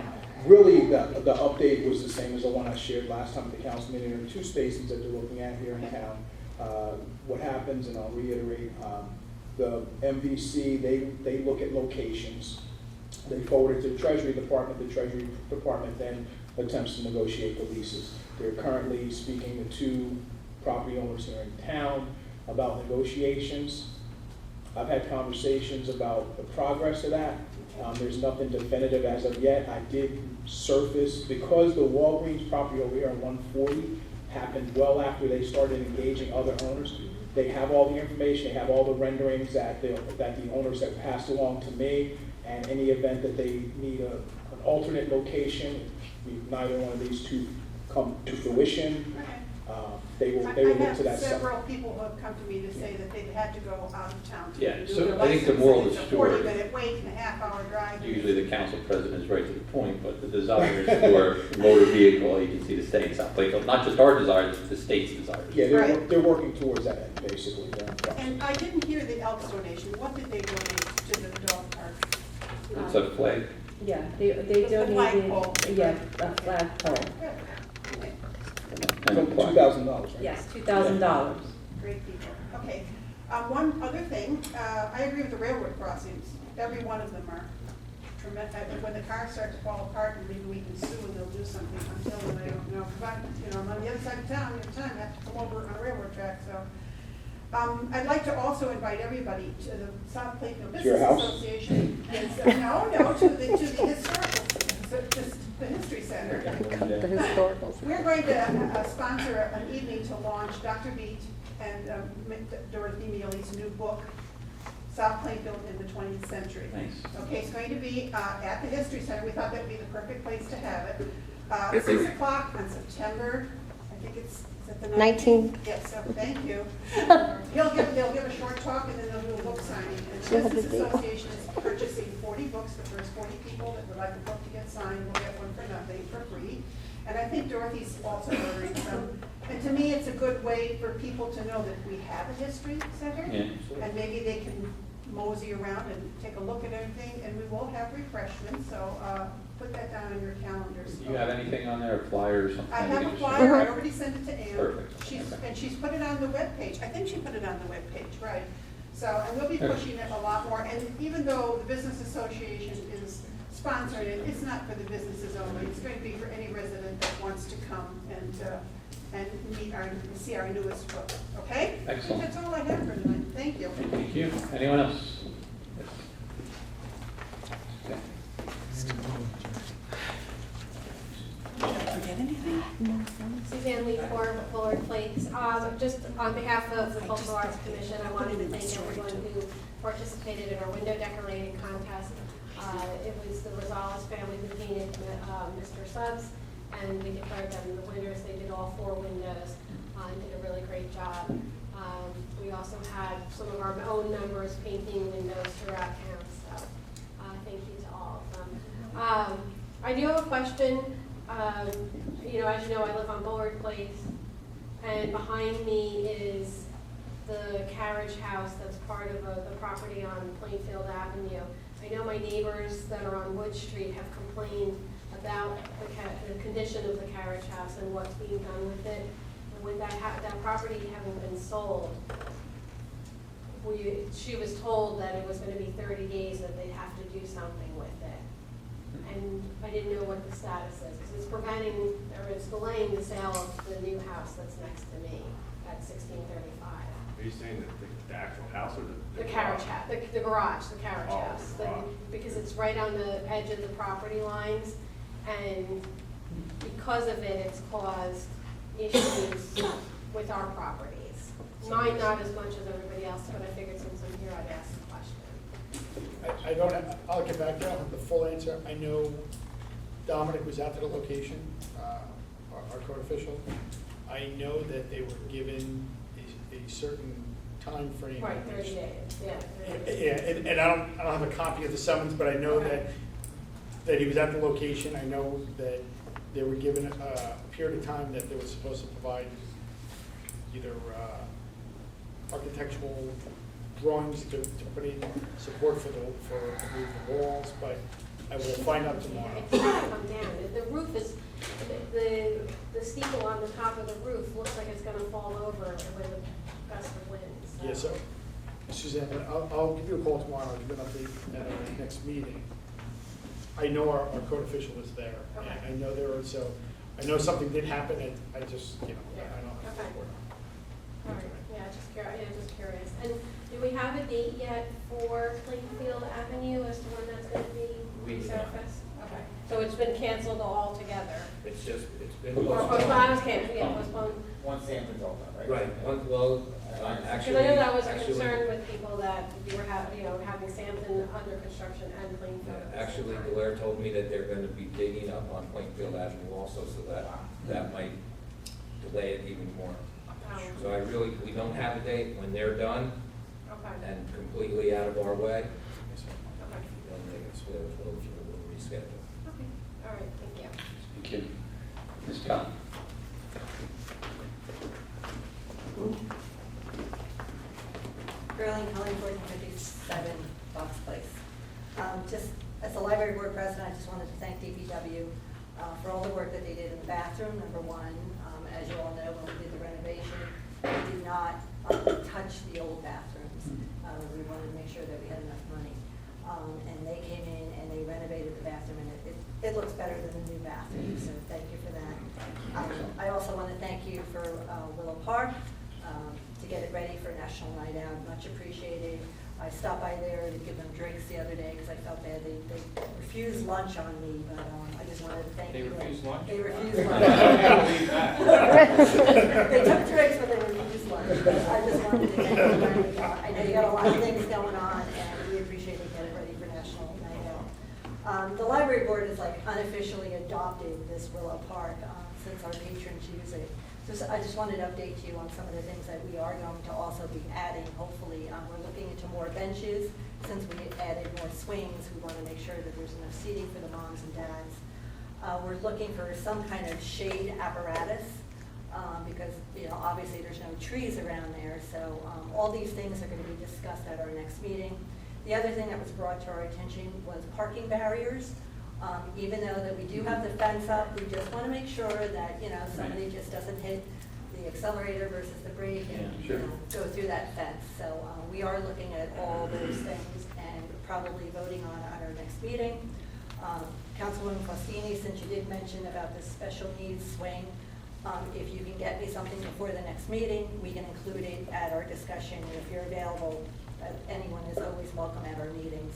[SPEAKER 3] really, the update was the same as the one I shared last time at the council meeting. There are 2 stations that they're looking at here in town. What happens, and I'll reiterate, the MVC, they look at locations. They forward it to the Treasury Department. The Treasury Department then attempts to negotiate the leases. They're currently speaking to 2 property owners here in town about negotiations. I've had conversations about the progress of that. There's nothing definitive as of yet. I did surface, because the Walgreens property over here on 140 happened well after they started engaging other owners. They have all the information, they have all the renderings that the owners have passed along to me, and any event that they need an alternate location, neither one of these 2 come to fruition, they will look to that.
[SPEAKER 10] I have several people who have come to me to say that they've had to go out of town to
[SPEAKER 1] Yeah,
[SPEAKER 10] renew
[SPEAKER 1] so
[SPEAKER 10] their
[SPEAKER 1] I think the
[SPEAKER 10] license,
[SPEAKER 1] moral
[SPEAKER 10] and
[SPEAKER 1] of the
[SPEAKER 10] it's
[SPEAKER 1] story-
[SPEAKER 10] a 40-minute wait and a half-hour drive.
[SPEAKER 1] Usually the council president is right to the point, but the desire is for motor vehicle agency to stay in South Plainfield. Not just our desires, but the state's desires.
[SPEAKER 3] Yeah,
[SPEAKER 10] Right.
[SPEAKER 3] they're working towards that end, basically.
[SPEAKER 10] And I didn't hear the Elks donation. What did they donate to the dog park?
[SPEAKER 1] It's a flag.
[SPEAKER 11] Yeah, they
[SPEAKER 10] The flagpole.
[SPEAKER 11] donated, yeah, a flagpole.
[SPEAKER 10] Good. Okay.
[SPEAKER 1] And a plaque.
[SPEAKER 3] $2,000, right?
[SPEAKER 11] Yes, $2,000.
[SPEAKER 10] Great people. Okay. One other thing, I agree with the railroad crossings. Every one of them are tremendous. When the cars start to fall apart, and maybe we can sue and they'll do something. Until then, I don't know. But, I'm on the other side of town, every time I have to come over on a railroad track, so. I'd like to also invite everybody to the South Plainfield
[SPEAKER 3] To your
[SPEAKER 10] Business
[SPEAKER 3] house?
[SPEAKER 10] Association. No, to the historical, the History Center.
[SPEAKER 6] The historicals.
[SPEAKER 10] We're going to sponsor an evening to launch Dr. Beat and Dorothy Mealy's new book, South Plainfield in the 20th Century.
[SPEAKER 1] Nice.
[SPEAKER 10] Okay, it's going to be at the History Center. We thought that would be the perfect place to have it. 6 o'clock on September, I think it's at the
[SPEAKER 6] 19th.
[SPEAKER 10] Yes, so thank you. They'll give a short talk and then they'll do a book signing. And
[SPEAKER 6] She'll
[SPEAKER 10] the
[SPEAKER 6] have the
[SPEAKER 10] Business
[SPEAKER 6] date.
[SPEAKER 10] Association is purchasing 40 books. The first 40 people that would like a book to get signed will get one for nothing, for free. And I think Dorothy's also ordering some. And to me, it's a good way for people to know that we have a history center.
[SPEAKER 1] Yeah.
[SPEAKER 10] And maybe they can mosey around and take a look at everything, and we will have refreshments, so put that down on your calendars.
[SPEAKER 1] Do you have anything on there, a flyer or something?
[SPEAKER 10] I
[SPEAKER 1] you
[SPEAKER 10] have
[SPEAKER 1] can
[SPEAKER 10] a
[SPEAKER 1] just
[SPEAKER 10] flyer,
[SPEAKER 1] share?
[SPEAKER 10] I already sent it to Ann.
[SPEAKER 1] Perfect.
[SPEAKER 10] And she's put it on the webpage, I think she put it on the webpage, right. So, and we'll be
[SPEAKER 1] Okay.
[SPEAKER 10] pushing it a lot more, and even though the Business Association is sponsoring it, it's not for the businesses only, it's going to be for any resident that wants to come and see our newest book, okay?
[SPEAKER 1] Excellent.
[SPEAKER 10] I think that's all I have for tonight, thank you.
[SPEAKER 1] Thank you. Anyone else? Yes.
[SPEAKER 12] Suzanne Lee for Bullard Place. Just on behalf of the Cultural Arts Commission, I wanted to thank everyone who participated in our window decorating contest. It was the Rosales family who painted Mr. Subs, and we declared them the winners. They did all 4 windows and did a really great job. We also had some of our own members painting windows throughout town, so thank you to all of them. I do have a question. As you know, I live on Bullard Place, and behind me is the carriage house that's part of the property on Plainfield Avenue. I know my neighbors that are on Wood Street have complained about the condition of the carriage house and what's being done with it. And with that property having been sold, she was told that it was going to be 30 days that they'd have to do something with it. and I didn't know what the status is, because it's preventing, or it's delaying the sale of the new house that's next to me at 1635.
[SPEAKER 8] Are you saying that the actual house or
[SPEAKER 12] The carriage house, the garage, the carriage
[SPEAKER 8] Oh,
[SPEAKER 12] house,
[SPEAKER 8] the garage.
[SPEAKER 12] because it's right on the edge of the property lines, and because of it, it's caused issues with our properties. Mine not as much as everybody else, but I figured since I'm here, I'd ask the question.
[SPEAKER 5] I don't have, I'll get back to you with the full answer. I know Dominic was out to the location, our code official. I know that they were given a certain time frame.
[SPEAKER 12] Right, 30 days, yeah. 30 days.
[SPEAKER 5] Yeah, and I don't have a copy of the summons, but I know
[SPEAKER 12] Okay.
[SPEAKER 5] that he was at the location. I know that they were given a period of time that they were supposed to provide either architectural drawings to put in support for move the walls, but I will find out tomorrow.
[SPEAKER 12] It's gonna come down. The roof is, the steeple on the top of the roof looks like it's gonna fall over with a gust of wind.
[SPEAKER 5] Yeah, so, Suzanne, I'll give you a call tomorrow, I'll give you an update at our next meeting. I know our code official was there, and
[SPEAKER 12] Okay.
[SPEAKER 5] I know there was, so, I know something did happen, and I just, I don't have to
[SPEAKER 12] Okay.
[SPEAKER 5] report.
[SPEAKER 12] All right, just curious. And do we have a date yet for Plainfield Avenue as to when that's gonna be
[SPEAKER 9] We do not.
[SPEAKER 12] resurfaced? Okay, so it's been canceled altogether?
[SPEAKER 9] It's been
[SPEAKER 12] Or postponed, I was canceled, yeah, postponed.
[SPEAKER 7] Once Hampton's over, right?
[SPEAKER 9] Right, well, actually.
[SPEAKER 12] Because I know that was a
[SPEAKER 9] actually-
[SPEAKER 12] concern with people that you were having Sampson under construction and Plainfield.
[SPEAKER 9] Yeah,
[SPEAKER 12] at the
[SPEAKER 9] Actually,
[SPEAKER 12] same time.
[SPEAKER 9] Blair told me that they're gonna be digging up on Plainfield Avenue also, so that might delay it even more. So we don't have a date. When they're done
[SPEAKER 12] Okay,
[SPEAKER 9] and completely out of our way,
[SPEAKER 12] okay,
[SPEAKER 9] we'll reschedule.
[SPEAKER 12] okay, all right, thank you.
[SPEAKER 1] Thank you. Ms. Scott?
[SPEAKER 6] Berlin, Cullen, 1457 Fox Place. Just as the library board president, I just wanted to thank DPW for all the work that they did in the bathroom, number one. As you all know, when we did the renovation, we did not touch the old bathrooms. We wanted to make sure that we had enough money. And they came in and they renovated the bathroom, and it looks better than the new bathroom, so thank you for that. I also want to thank you for Willow Park, to get it ready for National Night Out, much appreciated. I stopped by there to give them drinks the other day because I felt bad. They refused lunch on me, but I just wanted to thank
[SPEAKER 4] They
[SPEAKER 6] you.
[SPEAKER 4] refused lunch?
[SPEAKER 6] They refused
[SPEAKER 4] I
[SPEAKER 6] lunch.
[SPEAKER 4] can't believe that.
[SPEAKER 6] They took drinks, but they refused lunch. I just wanted to thank you. I know you got a lot of things going on, and we appreciate you getting ready for National Night Out. The library board has like unofficially adopted this Willow Park since our patrons use it. I just wanted to update you on some of the things that we are going to also be adding. Hopefully, we're looking into more benches. Since we added more swings, we want to make sure that there's enough seating for the moms and dads. We're looking for some kind of shade apparatus because, obviously there's no trees around there. So all these things are going to be discussed at our next meeting. The other thing that was brought to our attention was parking barriers. Even though that we do have the fence up, we just want to make sure that, somebody just doesn't hit the accelerator versus the brake and,
[SPEAKER 1] Yeah, sure.
[SPEAKER 6] go through that fence. So we are looking at all those things and probably voting on our next meeting. Councilwoman Faustini, since you did mention about the special needs swing, if you can get me something before the next meeting, we can include it at our discussion. And if you're available, anyone is always welcome at our meetings.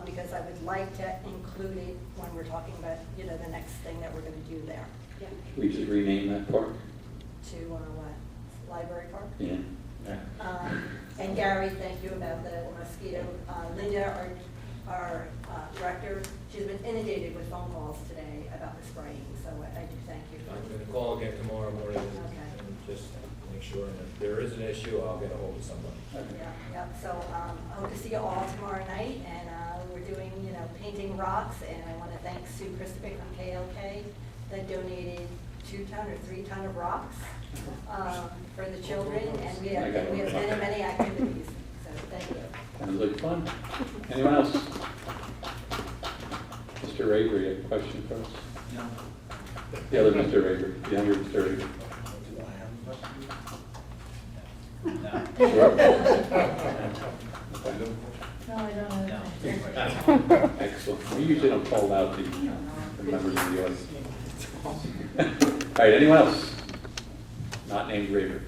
[SPEAKER 6] Because I would like to include it when we're talking about, the next thing that we're going to do there.
[SPEAKER 12] Yeah.
[SPEAKER 1] Should we just rename that park?
[SPEAKER 6] To, what, Library Park?
[SPEAKER 1] Yeah.
[SPEAKER 6] And Gary, thank you about the mosquito. Linda, our director, she's been inundated with phone calls today about the spraying, so I do thank you.
[SPEAKER 9] I'm going to call again tomorrow morning
[SPEAKER 6] Okay.
[SPEAKER 9] and just make sure, and if there is an issue, I'll get a hold of somebody.
[SPEAKER 6] Yeah, so I hope to see you all tomorrow night, and we're doing, painting rocks, and I want to thank Sue Christopher from KLK that donated 2 ton or 3 ton of rocks for the children, and we have many activities, so thank you.
[SPEAKER 1] Sounds like fun. Anyone else? Mr. Avery, you have a question for us?
[SPEAKER 13] No.
[SPEAKER 1] The other Mr. Avery, the younger Mr. Avery.
[SPEAKER 13] Do I have a question? No.
[SPEAKER 1] Sure.
[SPEAKER 11] No, I don't know.
[SPEAKER 1] Excellent. We usually don't call out the members of the audience. All right, anyone else? Not named Raver.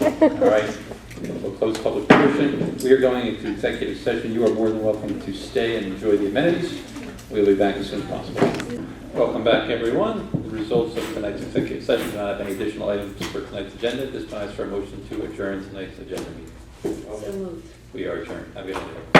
[SPEAKER 1] All right, we'll close public portion. We are going into executive session. You are more than welcome to stay and enjoy the amenities. We'll be back as soon as possible. Welcome back, everyone. The results of tonight's executive session do not have any additional items for tonight's agenda. This time is for a motion to adjourn tonight's agenda meeting.
[SPEAKER 11] So moved.
[SPEAKER 1] We are adjourned. Have a good night.